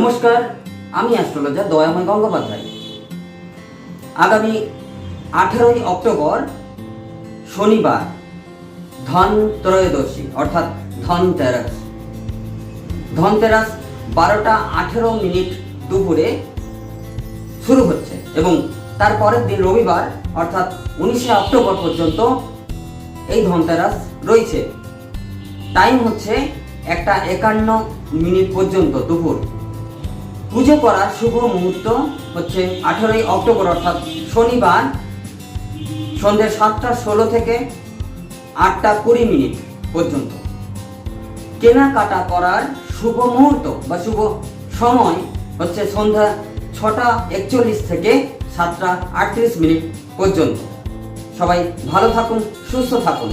নমস্কার, আমি অ্যাস্ট্রোলজার দয়াময় গঙ্গোপাধ্যায়। আগামী 18ই অক্টোবর শনিবার ধনত্রয়োদশী অর্থাৎ ধনতেরাস 12টা 18 দুপুরে শুরু হচ্ছে এবং তার পরের দিন রবিবার অর্থাৎ 19শে অক্টোবর পর্যন্ত এই ধনতেরাস রয়েছে। টাইম হচ্ছে 1:51 পর্যন্ত দুপুর। পুজো করার শুভ মুহূর্ত হচ্ছে 18ই অক্টোবর অর্থাৎ শনিবার সন্ধ্যে 7:16 থেকে 8:20 পর্যন্ত। কেনাকাটা করার শুভ মুহূর্ত বা শুভ সময় হচ্ছে সন্ধ্যা 6:41 থেকে 7:38 পর্যন্ত। সবাই ভালো থাকুন, সুস্থ থাকুন।